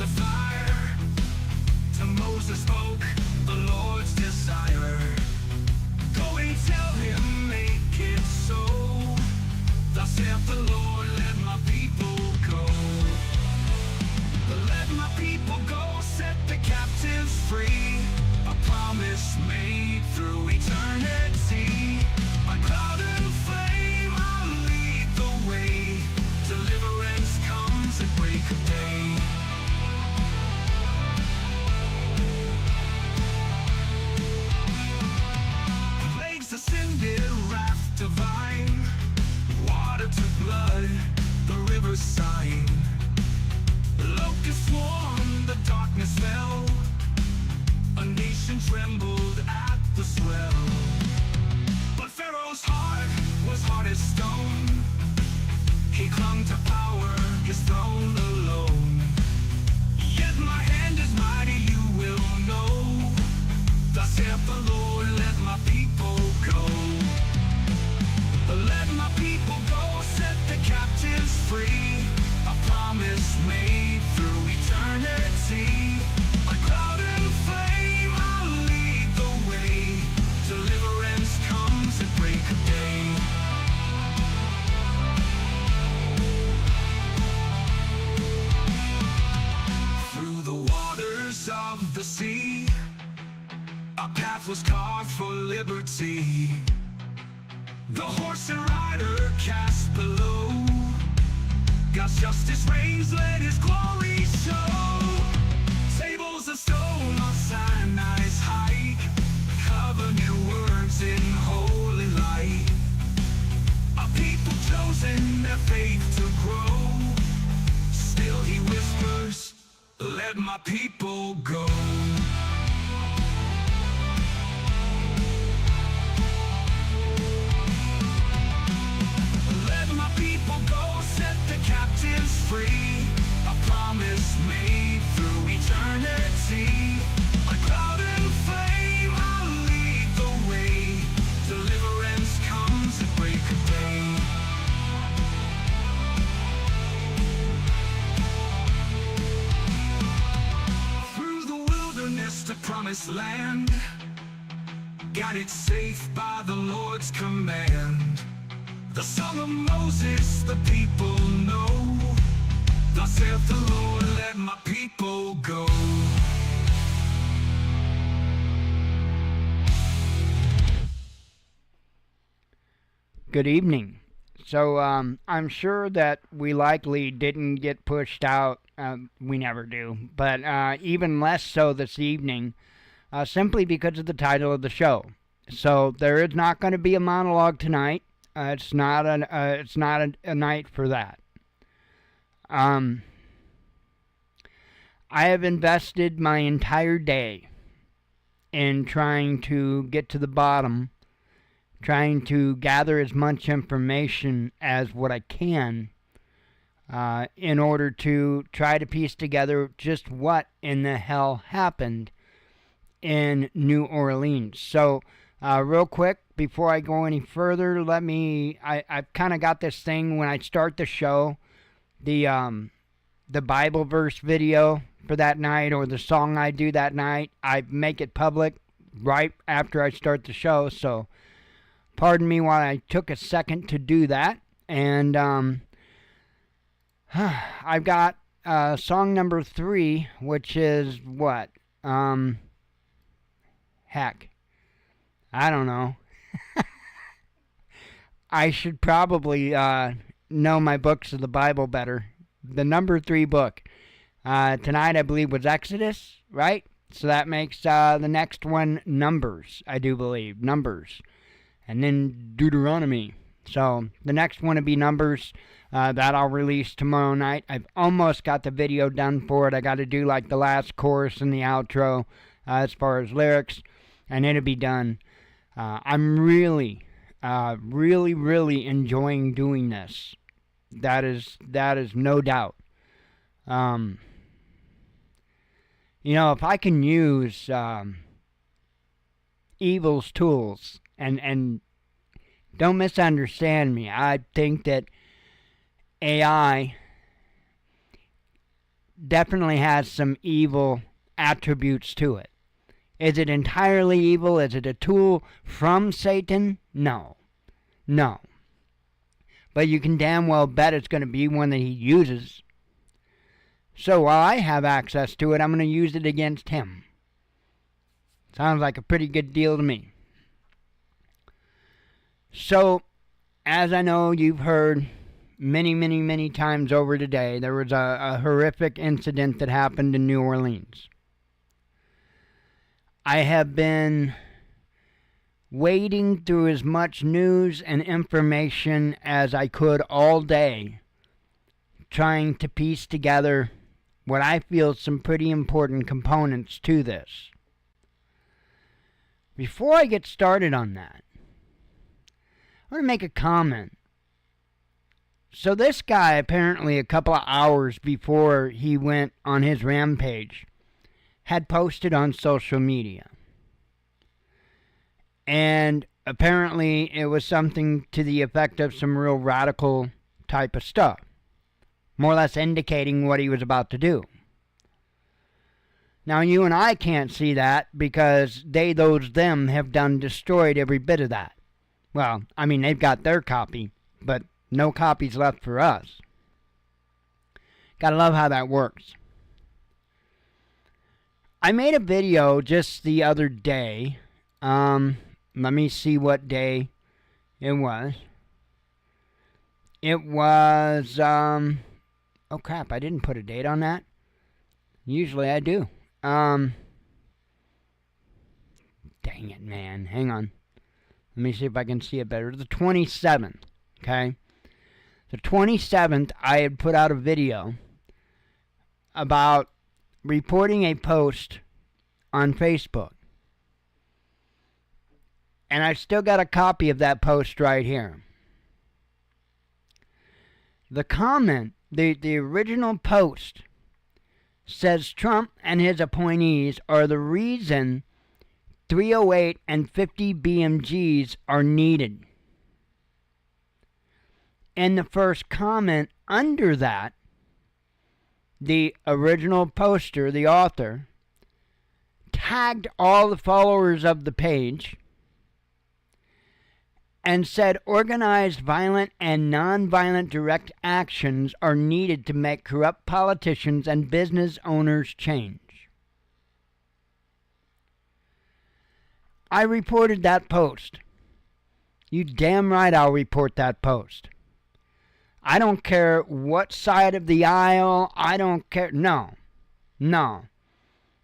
the fire. To Moses spoke the Lord's desire. Go and tell him, make it so. Thus saith the Lord, let my people go. Let my people go, set the captives free. A promise made through eternity. On cloud and flame I'll lead the way. Deliverance comes at break of day. Plagues ascended, wrath divine. Water to blood, the river's sign. Locusts swarmed, the darkness fell. A nation trembled at the swell. But Pharaoh's heart was hard as stone. He clung to power, his throne alone. Yet my hand is mighty, you will know. Thus saith the Lord, let my people go. Let my people go, set the captives free. A promise made through eternity. A cloud and flame I'll lead the way. Deliverance comes at break of day. Through the waters of the sea, a path was carved for liberty. The horse and rider cast below. God's justice reigns, let his glory show. Tables of stone on Sinai's height. Covenant words in holy light. A people chosen, their faith to grow. Still he whispers, let my people go. Free, a promise made through eternity. A cloud and flame I'll lead the way. Deliverance comes at break of day. Through the wilderness to promised land, guided safe by the Lord's command. The song of Moses the people know. Thus saith the Lord, let my people go. Good evening. So I'm sure that we likely didn't get pushed out. We never do. But even less so this evening, simply because of the title of the show. So there is not going to be a monologue tonight. It's not a night for that. I have invested my entire day in trying to get to the bottom, trying to gather as much information as what I can in order to try to piece together just what in the hell happened in New Orleans. So real quick, before I go any further, I've kind of got this thing when I start the show, the Bible verse video for that night or the song I do that night, I make it public right after I start the show. So pardon me while I took a second to do that. And I've got song number 3, which is what? Heck, I don't know. I should probably know my books of the Bible better. The number 3 book tonight, I believe, was Exodus, right? So that makes the next one Numbers, I do believe. Numbers. And then Deuteronomy. So the next one will be Numbers. That I'll release tomorrow night. I've almost got the video done for it. I got to do like the last chorus and the outro as far as lyrics, and it'll be done. I'm really enjoying doing this. That is no doubt. You know, if I can use evil's tools, and don't misunderstand me, I think that AI definitely has some evil attributes to it. Is it entirely evil? Is it a tool from Satan? No. No. But you can damn well bet it's going to be one that he uses. So while I have access to it, I'm going to use it against him. Sounds like a pretty good deal to me. So, as I know you've heard many times over today, there was a horrific incident that happened in New Orleans. I have been wading through as much news and information as I could all day, trying to piece together what I feel some pretty important components to this. Before I get started on that, I want to make a comment. So this guy, apparently a couple of hours before he went on his rampage, had posted on social media. And apparently it was something to the effect of some real radical type of stuff, more or less indicating what he was about to do. Now you and I can't see that because they, those, them have done destroyed every bit of that. Well, I mean, they've got their copy, but no copies left for us. Gotta love how that works. I made a video just the other day. Let me see what day it was. It was, oh crap, I didn't put a date on that. Usually I do. Dang it, man. Hang on. Let me see if I can see it better. The 27th, okay? The 27th, I had put out a video about reporting a post on Facebook. And I still got a copy of that post right here. The comment, the original post, says Trump and his appointees are the reason 308 and 50 BMGs are needed. And the first comment under that, the original poster, the author, tagged all the followers of the page and said organized, violent, and nonviolent direct actions are needed to make corrupt politicians and business owners change. I reported that post. You damn right I'll report that post. I don't care what side of the aisle, I don't care. No.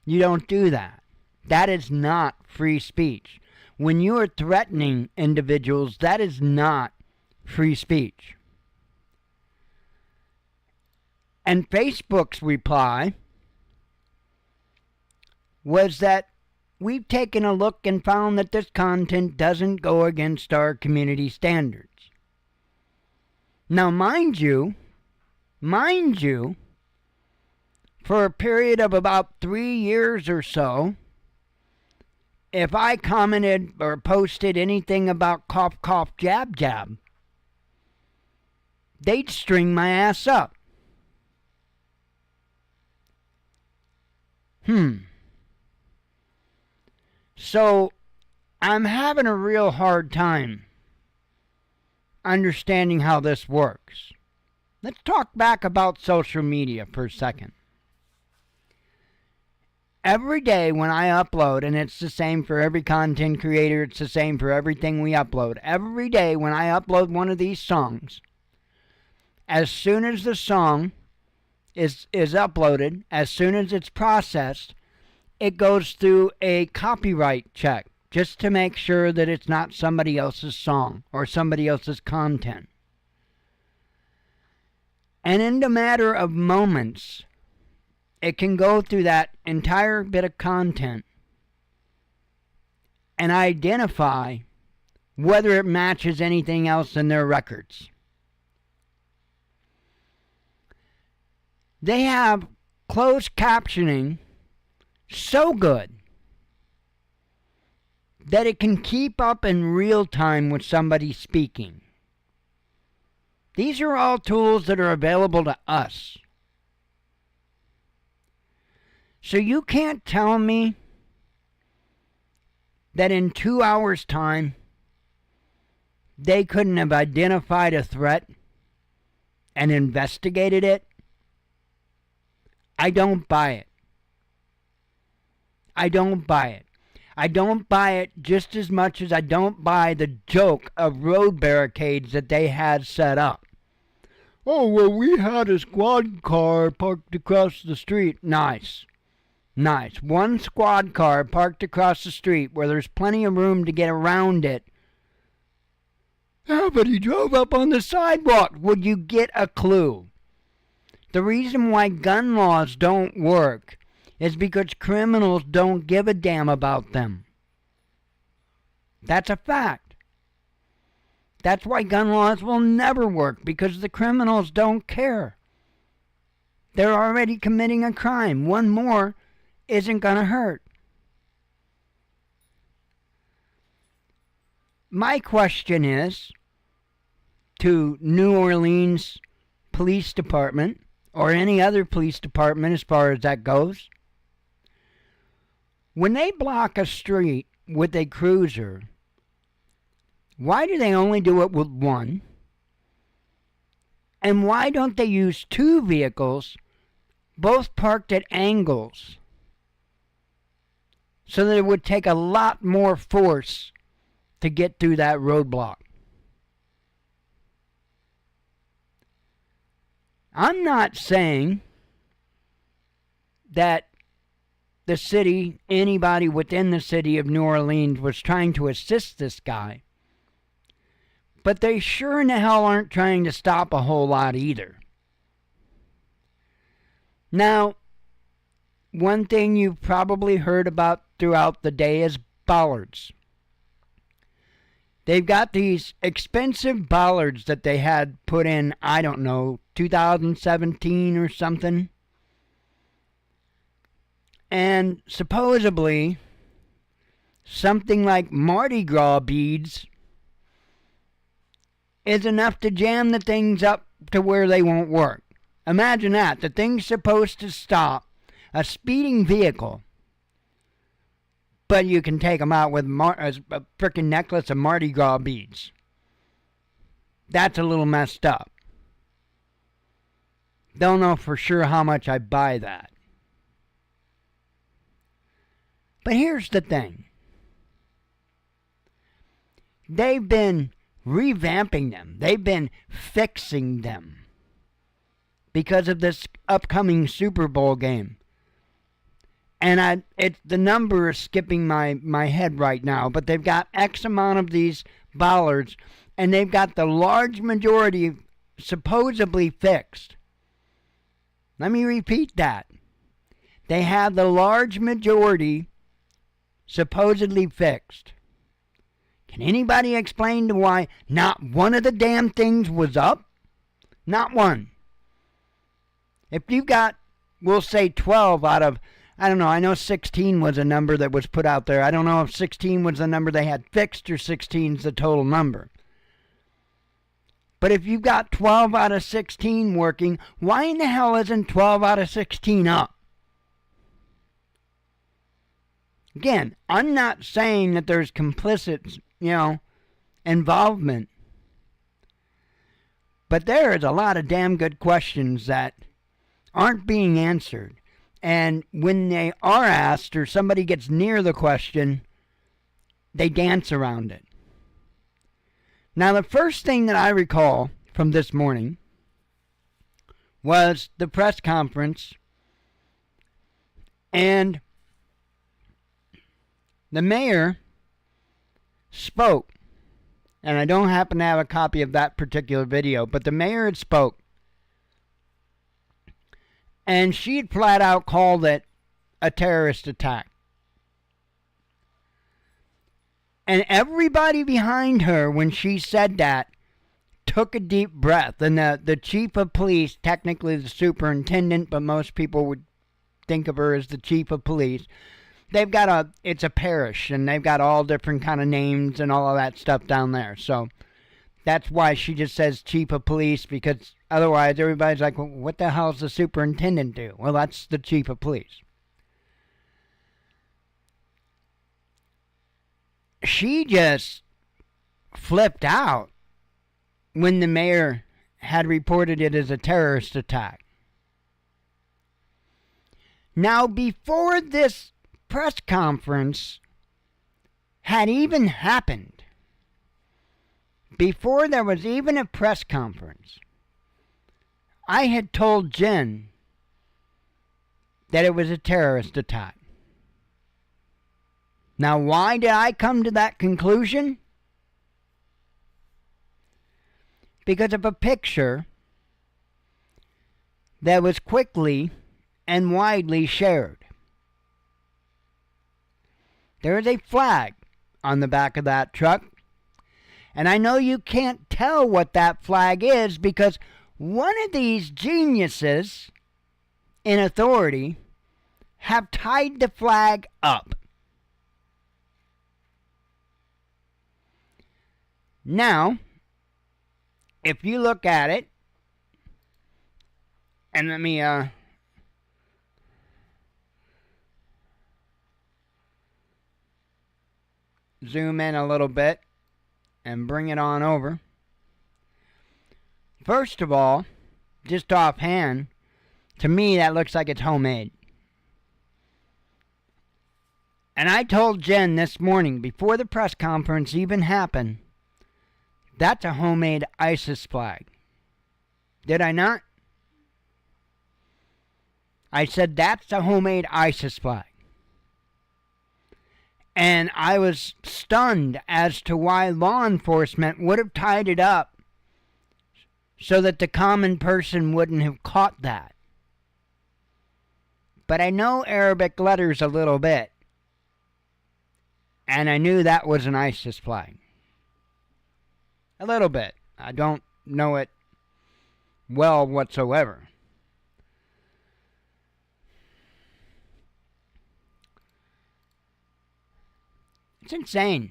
You don't do that. That is not free speech. When you are threatening individuals, that is not free speech. And Facebook's reply was that we've taken a look and found that this content doesn't go against our community standards. Now, mind you, for a period of about 3 years or so, if I commented or posted anything about cough, cough, jab, jab, they'd string my ass up. So, I'm having a real hard time understanding how this works. Let's talk back about social media for a second. Every day when I upload, and it's the same for every content creator, it's the same for everything we upload. Every day when I upload one of these songs, as soon as the song is uploaded, as soon as it's processed, it goes through a copyright check just to make sure that it's not somebody else's song or somebody else's content. And in the matter of moments, it can go through that entire bit of content and identify whether it matches anything else in their records. They have closed captioning so good that it can keep up in real time with somebody speaking. These are all tools that are available to us. So you can't tell me that in 2 hours' time they couldn't have identified a threat and investigated it? I don't buy it. I don't buy it. I don't buy it just as much as I don't buy the joke of road barricades that they had set up. Oh, well, we had a squad car parked across the street. Nice. Nice. One squad car parked across the street where there's plenty of room to get around it. Yeah, but he drove up on the sidewalk. Would you get a clue? The reason why gun laws don't work is because criminals don't give a damn about them. That's a fact. That's why gun laws will never work, because the criminals don't care. They're already committing a crime. One more isn't going to hurt. My question is to New Orleans Police Department, or any other police department as far as that goes. When they block a street with a cruiser, why do they only do it with one? And why don't they use two vehicles, both parked at angles, so that it would take a lot more force to get through that roadblock? I'm not saying that the city, anybody within the city of New Orleans was trying to assist this guy, but they sure in the hell aren't trying to stop a whole lot either. Now, one thing you've probably heard about throughout the day is bollards. They've got these expensive bollards that they had put in, I don't know, 2017 or something. And supposedly, something like Mardi Gras beads is enough to jam the things up to where they won't work. Imagine that. The thing's supposed to stop a speeding vehicle, but you can take them out with a frickin' necklace of Mardi Gras beads. That's a little messed up. Don't know for sure how much I buy that. But here's the thing. They've been revamping them. They've been fixing them because of this upcoming Super Bowl game. And the number is skipping my head right now, but they've got X amount of these bollards, and they've got the large majority supposedly fixed. Let me repeat that. They have the large majority supposedly fixed. Can anybody explain to why not one of the damn things was up? Not one. If you've got, we'll say 12 out of, I don't know, I know 16 was a number that was put out there. I don't know if 16 was the number they had fixed or 16 is the total number. But if you've got 12 out of 16 working, why in the hell isn't 12 out of 16 up? Again, I'm not saying that there's complicit, involvement. But there is a lot of damn good questions that aren't being answered. And when they are asked or somebody gets near the question, they dance around it. Now, the first thing that I recall from this morning was the press conference, and the mayor spoke. And I don't happen to have a copy of that particular video, but the mayor had spoke. And she had flat out called it a terrorist attack. And everybody behind her, when she said that, took a deep breath. And the chief of police, technically the superintendent, but most people would think of her as the chief of police. They've got it's a parish, and they've got all different kind of names and all of that stuff down there. So that's why she just says chief of police, because otherwise everybody's like, well, what the hell does the superintendent do? Well, that's the chief of police. she just flipped out when the mayor had reported it as a terrorist attack. Now, before this press conference had even happened, before there was even a press conference, I had told Jen that it was a terrorist attack. Now, why did I come to that conclusion? Because of a picture that was quickly and widely shared. There is a flag on the back of that truck, and I know you can't tell what that flag is because one of these geniuses in authority have tied the flag up. Now, if you look at it, and let me zoom in a little bit and bring it on over. First of all, just offhand, to me that looks like it's homemade. And I told Jen this morning, before the press conference even happened, that's a homemade ISIS flag. Did I not? I said that's a homemade ISIS flag. And I was stunned as to why law enforcement would have tied it up so that the common person wouldn't have caught that. But I know Arabic letters a little bit, and I knew that was an ISIS flag. A little bit. I don't know it well whatsoever. It's insane.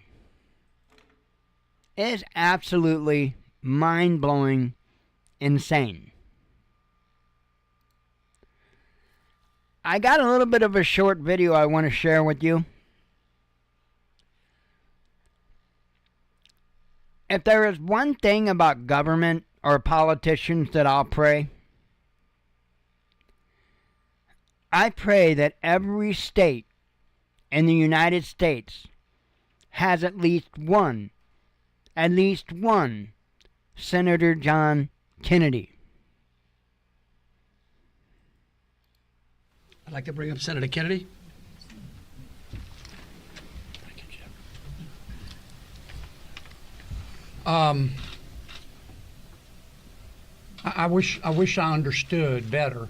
It is absolutely mind-blowing insane. I got a little bit of a short video I want to share with you. If there is one thing about government or politicians that I'll pray, I pray that every state in the United States has at least one Senator John Kennedy. I'd like to bring up Senator Kennedy. I wish I understood better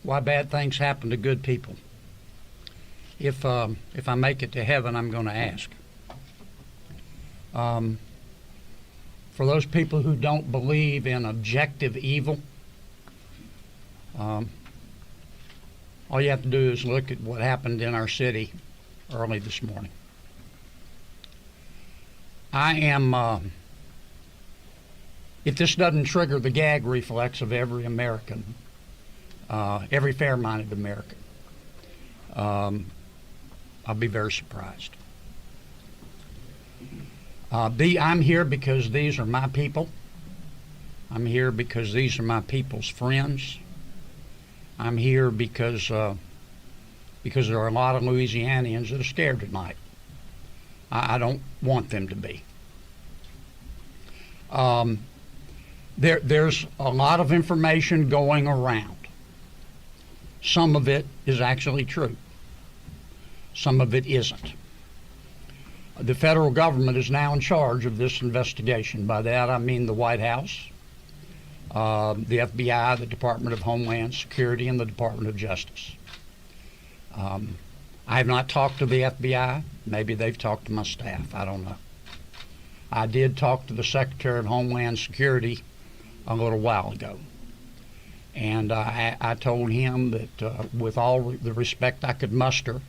why bad things happen to good people. If I make it to heaven, I'm going to ask. For those people who don't believe in objective evil, all you have to do is look at what happened in our city early this morning. I am, if this doesn't trigger the gag reflex of every American, every fair-minded American, I'll be very surprised. I'm here because these are my people. I'm here because these are my people's friends. I'm here because there are a lot of Louisianians that are scared tonight. I don't want them to be. There's a lot of information going around. Some of it is actually true. Some of it isn't. The federal government is now in charge of this investigation. By that I mean the White House, the FBI, the Department of Homeland Security, and the Department of Justice. I have not talked to the FBI. Maybe they've talked to my staff. I don't know. I did talk to the Secretary of Homeland Security a little while ago. And I told him that with all the respect I could muster,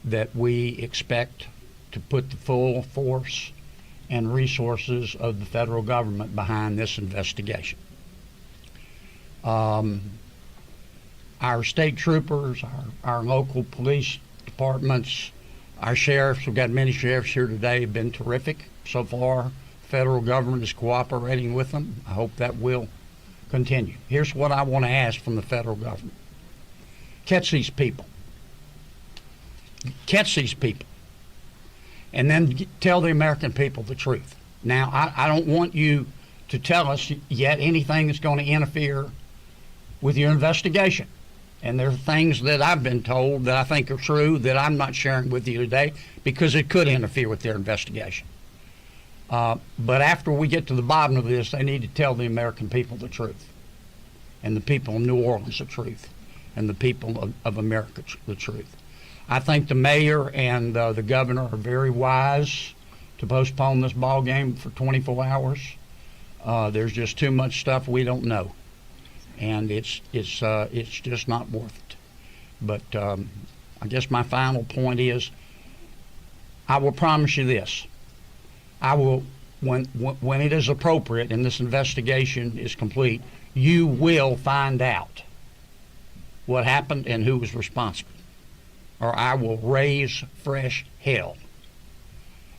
that we expect to put the full force and resources of the federal government behind this investigation. Our state troopers, our local police departments, Our sheriffs, we've got many sheriffs here today, have been terrific so far. Federal government is cooperating with them. I hope that will continue. Here's what I want to ask from the federal government. Catch these people. Catch these people. And then tell the American people the truth. Now, I don't want you to tell us yet anything that's going to interfere with your investigation. And there are things that I've been told that I think are true that I'm not sharing with you today because it could interfere with their investigation. But after we get to the bottom of this, they need to tell the American people the truth, and the people of New Orleans the truth, and the people of America the truth. I think the mayor and the governor are very wise to postpone this ball game for 24 hours. There's just too much stuff we don't know, and it's just not worth it. But I guess my final point is, I will promise you this: I will, when it is appropriate and this investigation is complete, you will find out what happened and who was responsible, or I will raise fresh hell.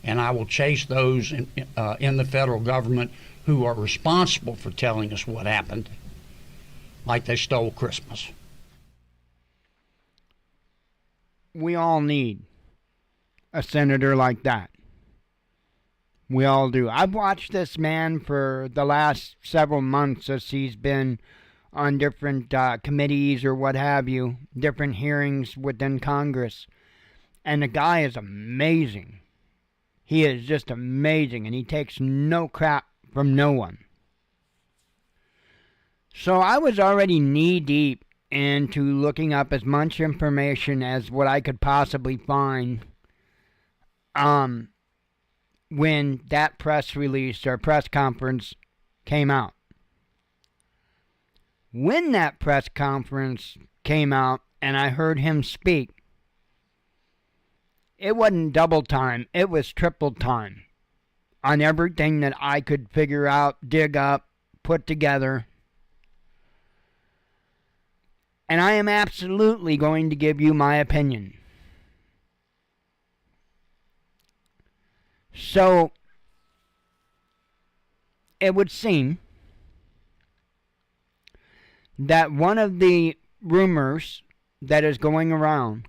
And I will chase those in the federal government who are responsible for telling us what happened, like they stole Christmas. We all need a senator like that. We all do. I've watched this man for the last several months as he's been on different committees or what have you, different hearings within Congress. And the guy is amazing. He is just amazing, and he takes no crap from no one. So I was already knee-deep into looking up as much information as what I could possibly find when that press release or press conference came out. When that press conference came out and I heard him speak, it wasn't double time, it was triple time on everything that I could figure out, dig up, put together. And I am absolutely going to give you my opinion. So, it would seem that one of the rumors that is going around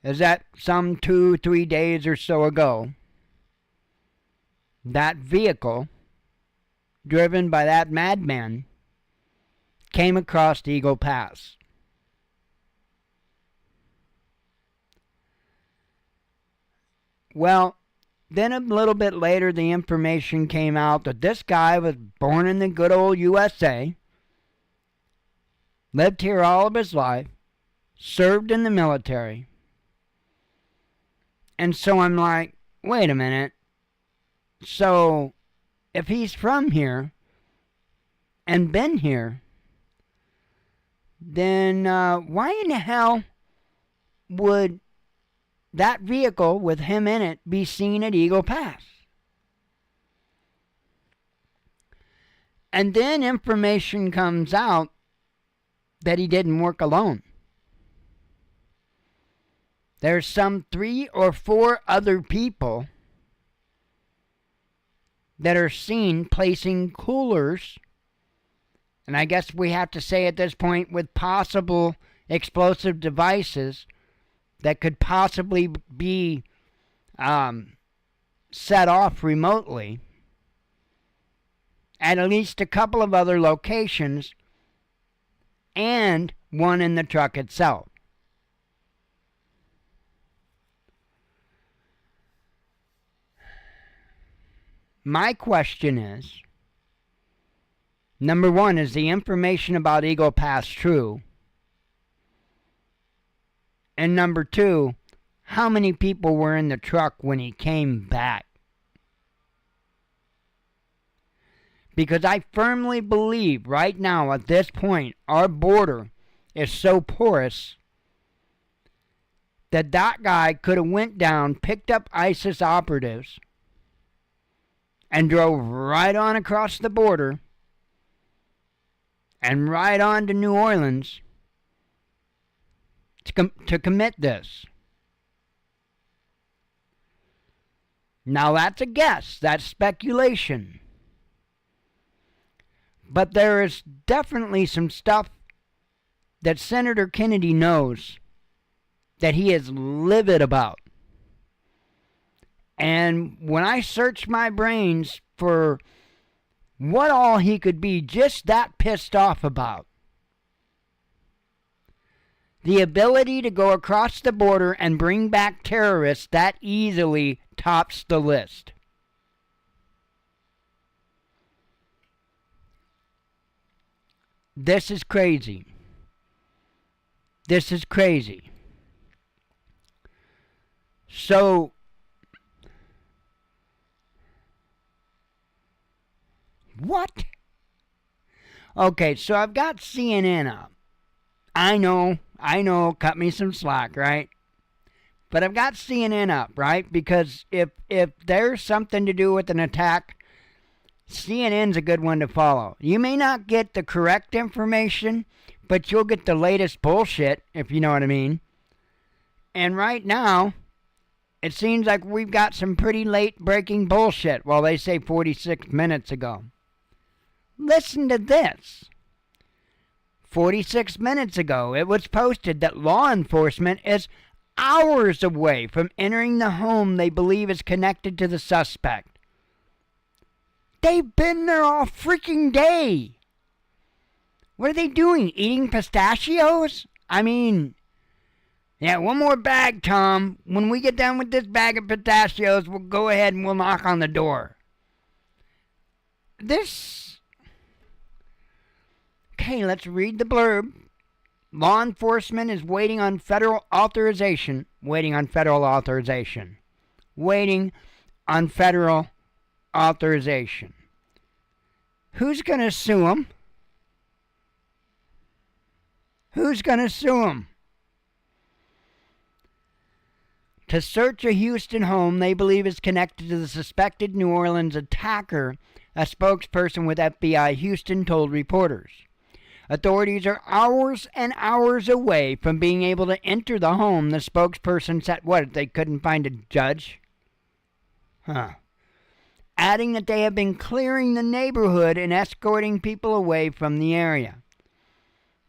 is that some 2-3 days or so ago, that vehicle, driven by that madman, came across Eagle Pass. Well, then a little bit later, the information came out that this guy was born in the good old USA, lived here all of his life, served in the military. And so I'm like, wait a minute. So, if he's from here and been here, then why in the hell would that vehicle with him in it be seen at Eagle Pass? And then information comes out that he didn't work alone. There's some 3 or 4 other people that are seen placing coolers, and I guess we have to say at this point with possible explosive devices that could possibly be set off remotely at least a couple of other locations, and one in the truck itself. My question is, number one, is the information about Eagle Pass true? And number two, how many people were in the truck when he came back? Because I firmly believe right now at this point, our border is so porous that that guy could have went down, picked up ISIS operatives, and drove right on across the border and right on to New Orleans to commit this. Now that's a guess, that's speculation. But there is definitely some stuff that Senator Kennedy knows that he is livid about. And when I searched my brains for what all he could be just that pissed off about, the ability to go across the border and bring back terrorists that easily tops the list. This is crazy. This is crazy. So, what? Okay, so I've got CNN up. I know, cut me some slack, right? But I've got CNN up, right? Because if there's something to do with an attack, CNN's a good one to follow. You may not get the correct information, but you'll get the latest bullshit, if you know what I mean. And right now, it seems like we've got some pretty late breaking bullshit, while they say 46 minutes ago. Listen to this. 46 minutes ago, it was posted that law enforcement is hours away from entering the home they believe is connected to the suspect. They've been there all freaking day. What are they doing? Eating pistachios? I mean, yeah, one more bag, Tom. When we get done with this bag of pistachios, we'll go ahead and we'll knock on the door. Okay, let's read the blurb. Law enforcement is waiting on federal authorization. Waiting on federal authorization. Who's going to sue them? Who's going to sue them? To search a Houston home they believe is connected to the suspected New Orleans attacker, a spokesperson with FBI Houston told reporters. Authorities are hours and hours away from being able to enter the home, the spokesperson said. What, they couldn't find a judge? Adding that they have been clearing the neighborhood and escorting people away from the area.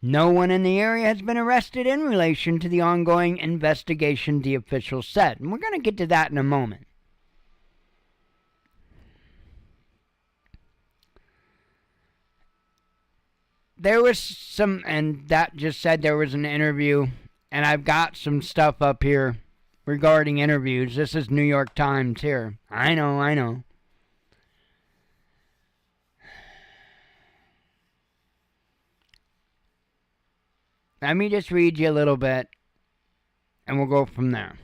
No one in the area has been arrested in relation to the ongoing investigation, the official said. And we're going to get to that in a moment. There was some, and that just said there was an interview, and I've got some stuff up here regarding interviews. This is New York Times here. I know. Let me just read you a little bit, and we'll go from there.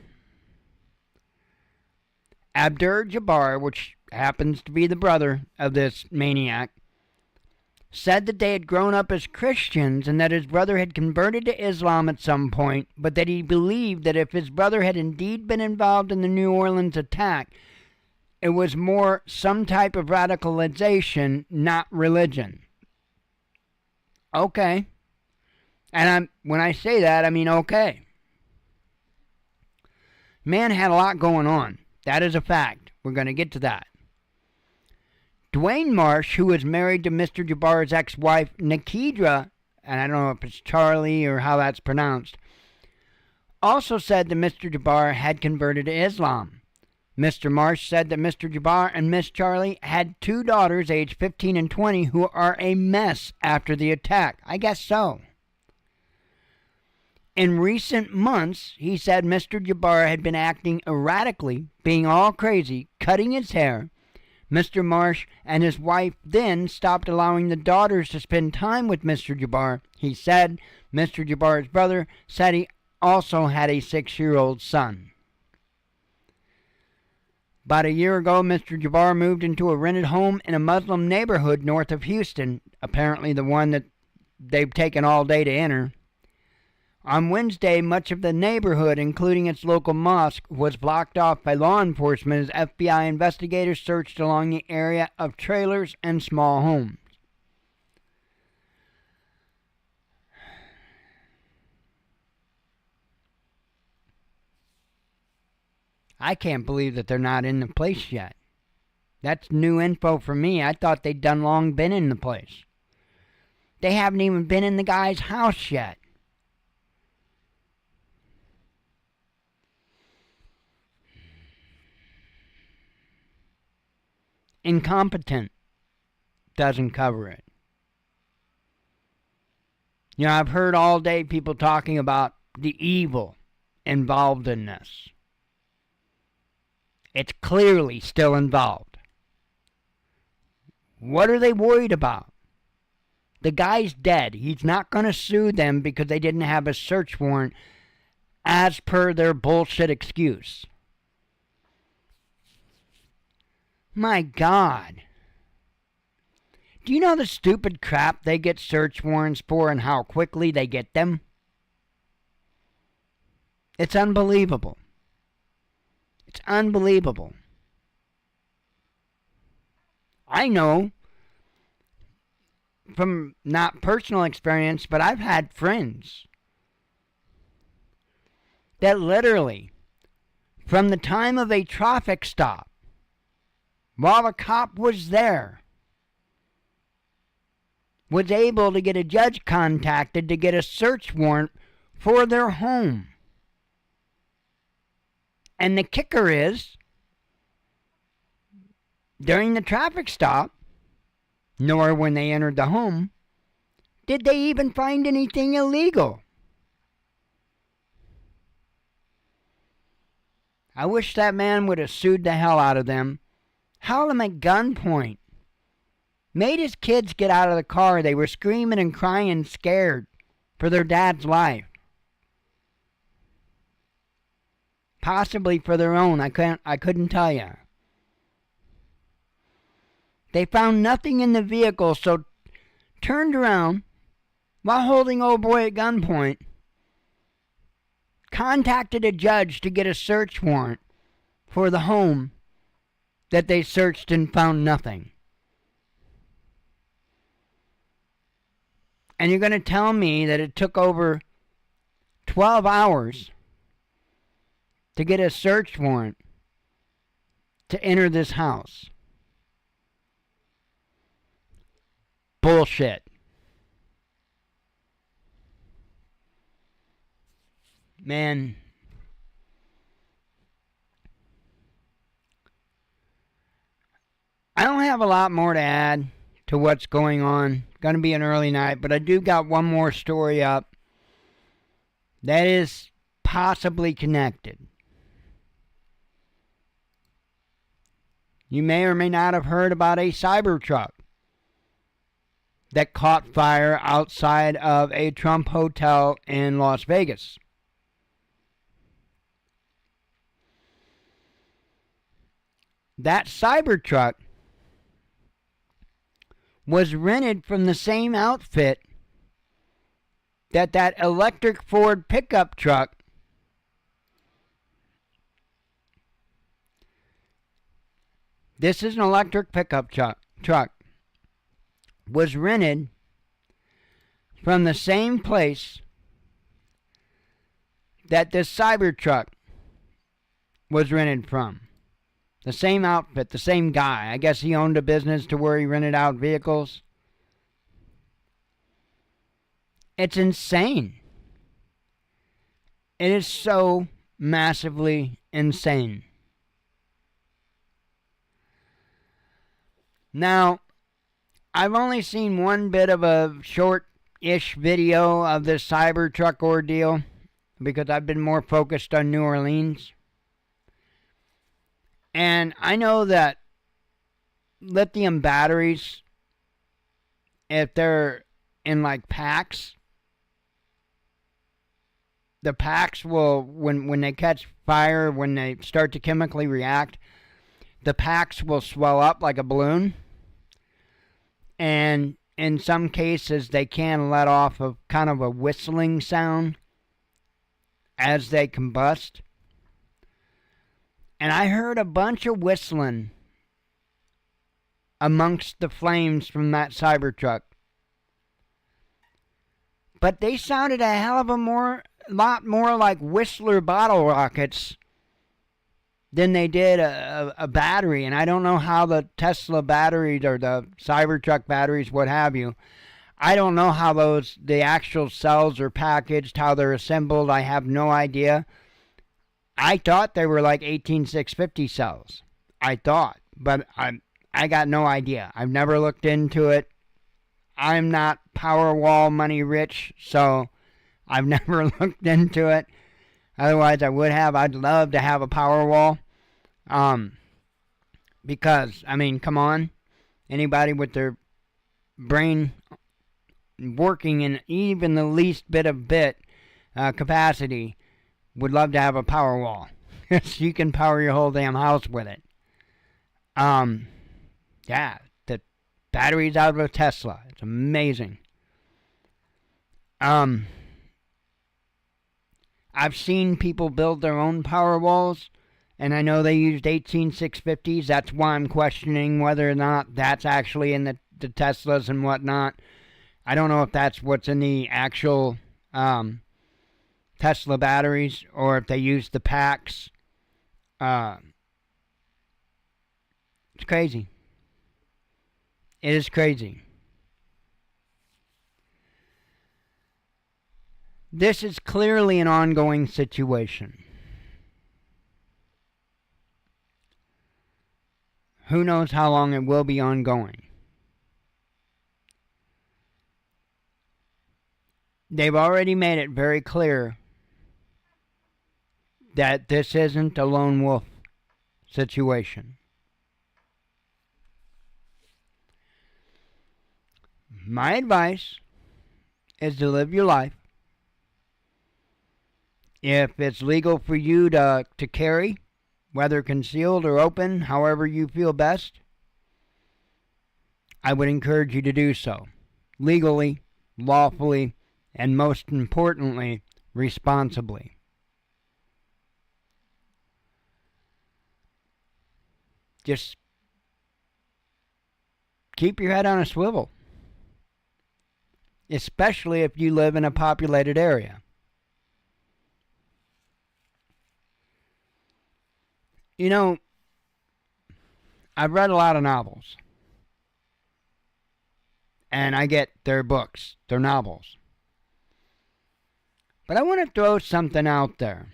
Abdur-Jabbar, which happens to be the brother of this maniac, said that they had grown up as Christians and that his brother had converted to Islam at some point, but that he believed that if his brother had indeed been involved in the New Orleans attack, it was more some type of radicalization, not religion. Okay. And when I say that, I mean okay. Man had a lot going on. That is a fact. We're going to get to that. Dwayne Marsh, who was married to Mr. Jabbar's ex-wife, Nikidra, and I don't know if it's Charlie or how that's pronounced, also said that Mr. Jabbar had converted to Islam. Mr. Marsh said that Mr. Jabbar and Miss Charlie had 2 daughters aged 15 and 20 who are a mess after the attack. I guess so. In recent months, he said Mr. Jabbar had been acting erratically, being all crazy, cutting his hair. Mr. Marsh and his wife then stopped allowing the daughters to spend time with Mr. Jabbar. He said Mr. Jabbar's brother said he also had a 6-year-old son. About a year ago, Mr. Jabbar moved into a rented home in a Muslim neighborhood north of Houston, apparently the one that they've taken all day to enter. On Wednesday, much of the neighborhood, including its local mosque, was blocked off by law enforcement as FBI investigators searched along the area of trailers and small homes. I can't believe that they're not in the place yet. That's new info for me. I thought they'd done long been in the place. They haven't even been in the guy's house yet. Incompetent doesn't cover it. You know, I've heard all day people talking about the evil involved in this. It's clearly still involved. What are they worried about? The guy's dead. He's not going to sue them because they didn't have a search warrant as per their bullshit excuse. My God. Do you know the stupid crap they get search warrants for and how quickly they get them? It's unbelievable. It's unbelievable. I know from not personal experience, but I've had friends that literally, from the time of a traffic stop, while a cop was there, was able to get a judge contacted to get a search warrant for their home. And the kicker is, during the traffic stop, nor when they entered the home, did they even find anything illegal. I wish that man would have sued the hell out of them, held them at gunpoint, made his kids get out of the car. They were screaming and crying, scared for their dad's life. Possibly for their own, I couldn't tell you. They found nothing in the vehicle, so turned around while holding old boy at gunpoint, contacted a judge to get a search warrant for the home that they searched and found nothing. And you're going to tell me that it took over 12 hours to get a search warrant to enter this house? Bullshit. Man. I don't have a lot more to add to what's going on. Going to be an early night, but I do got one more story up that is possibly connected. You may or may not have heard about a Cybertruck that caught fire outside of a Trump hotel in Las Vegas. That Cybertruck was rented from the same outfit that electric Ford pickup truck this is an electric pickup truck was rented from the same place that this Cybertruck was rented from. The same outfit, the same guy. I guess he owned a business to where he rented out vehicles. It's insane. It is so massively insane. Now, I've only seen one bit of a short-ish video of this Cybertruck ordeal because I've been more focused on New Orleans. And I know that lithium batteries, if they're in like packs, the packs will, when they catch fire, when they start to chemically react, the packs will swell up like a balloon. And in some cases, they can let off a kind of a whistling sound as they combust. And I heard a bunch of whistling amongst the flames from that Cybertruck. But they sounded a hell of a lot more like Whistler bottle rockets than they did a battery. And I don't know how the Tesla batteries or the Cybertruck batteries, what have you, I don't know how the actual cells are packaged, how they're assembled. I have no idea. I thought they were like 18650 cells. I thought, but I got no idea. I've never looked into it. I'm not Powerwall money rich, so I've never looked into it. Otherwise, I would have. I'd love to have a Powerwall. Because, I mean, come on. Anybody with their brain working in even the least bit of capacity would love to have a Powerwall. So you can power your whole damn house with it. Yeah, the batteries out of a Tesla. It's amazing. I've seen people build their own Powerwalls, and I know they used 18650s. That's why I'm questioning whether or not that's actually in the Teslas and whatnot. I don't know if that's what's in the actual Tesla batteries or if they use the packs. It's crazy. It is crazy. This is clearly an ongoing situation. Who knows how long it will be ongoing? They've already made it very clear that this isn't a lone wolf situation. My advice is to live your life. If it's legal for you to carry, whether concealed or open, however you feel best, I would encourage you to do so. Legally, lawfully, and most importantly, responsibly. Just keep your head on a swivel. Especially if you live in a populated area. You know, I've read a lot of novels. And I get their books, their novels. But I want to throw something out there.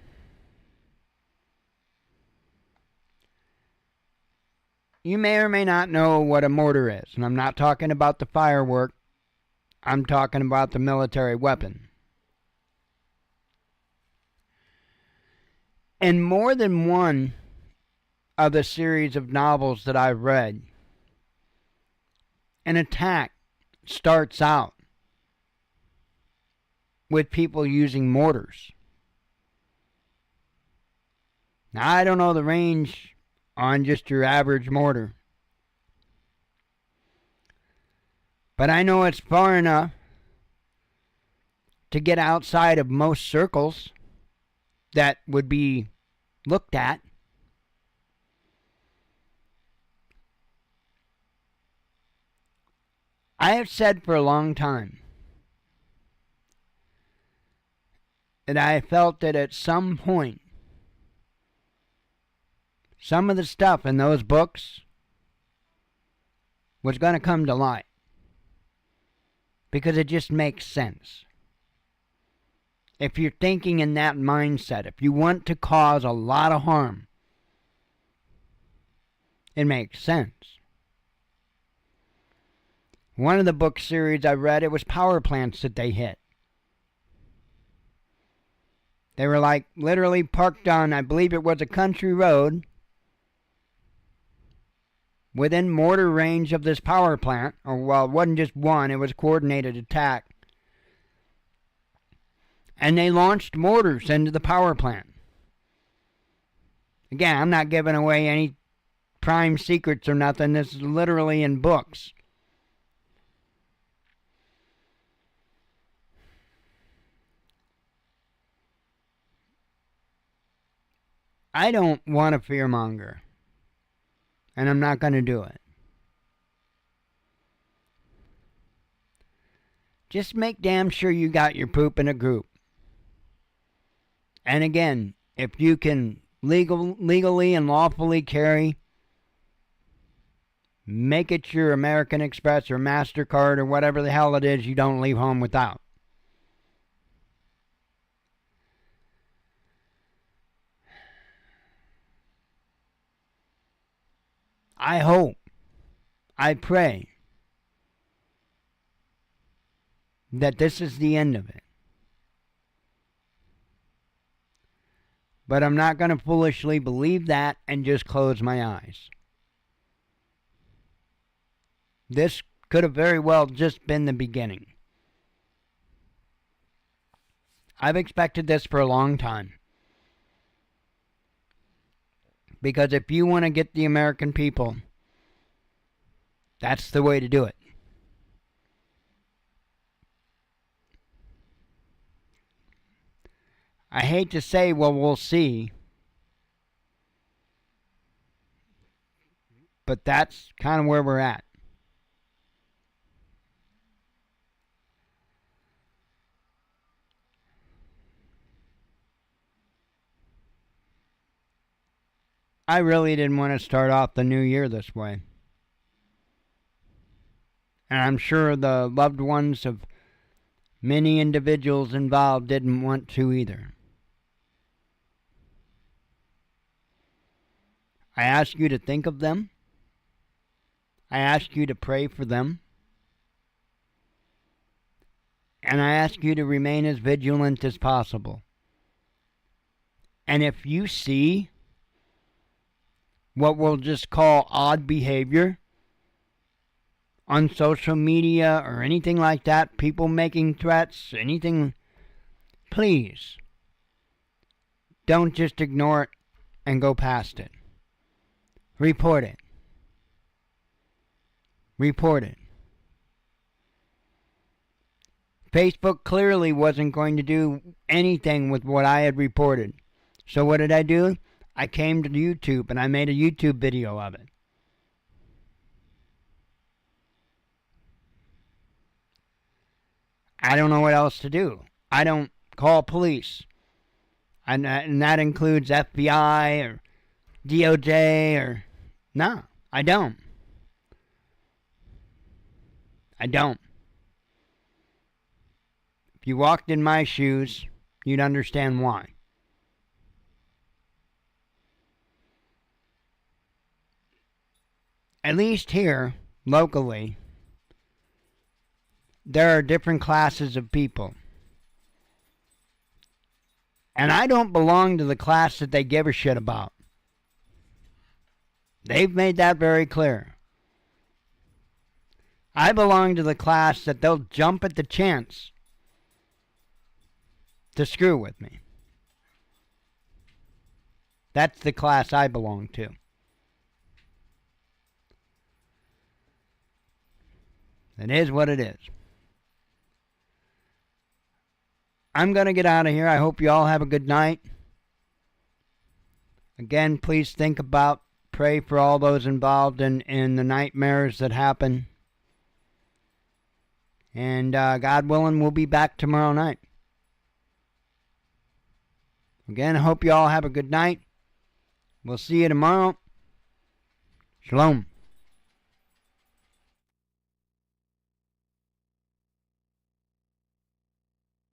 You may or may not know what a mortar is. And I'm not talking about the firework. I'm talking about the military weapon. In more than one of the series of novels that I've read, an attack starts out with people using mortars. Now, I don't know the range on just your average mortar, but I know it's far enough to get outside of most circles that would be looked at. I have said for a long time that I felt that at some point, some of the stuff in those books was going to come to light. Because it just makes sense. If you're thinking in that mindset, if you want to cause a lot of harm, it makes sense. One of the book series I read, it was power plants that they hit. They were like literally parked on, I believe it was a country road, within mortar range of this power plant. Or, well, it wasn't just one, it was a coordinated attack. And they launched mortars into the power plant. Again, I'm not giving away any prime secrets or nothing. This is literally in books. I don't want to fearmonger. And I'm not going to do it. Just make damn sure you got your poop in a group. And again, if you can legally and lawfully carry, make it your American Express or MasterCard or whatever the hell it is you don't leave home without. I hope, I pray that this is the end of it. But I'm not going to foolishly believe that and just close my eyes. This could have very well just been the beginning. I've expected this for a long time. Because if you want to get the American people, that's the way to do it. I hate to say, well, we'll see. But that's kind of where we're at. I really didn't want to start off the new year this way. And I'm sure the loved ones of many individuals involved didn't want to either. I ask you to think of them. I ask you to pray for them. And I ask you to remain as vigilant as possible. And if you see what we'll just call odd behavior on social media or anything like that, people making threats, anything, please don't just ignore it and go past it. Report it. Report it. Facebook clearly wasn't going to do anything with what I had reported. So what did I do? I came to YouTube and I made a YouTube video of it. I don't know what else to do. I don't call police. And that includes FBI or DOJ or... No, I don't. I don't. If you walked in my shoes, you'd understand why. At least here, locally, there are different classes of people. And I don't belong to the class that they give a shit about. They've made that very clear. I belong to the class that they'll jump at the chance to screw with me. That's the class I belong to. It is what it is. I'm going to get out of here. I hope you all have a good night. Again, please think about, pray for all those involved in the nightmares that happen. And God willing, we'll be back tomorrow night. Again, I hope you all have a good night. We'll see you tomorrow. Shalom.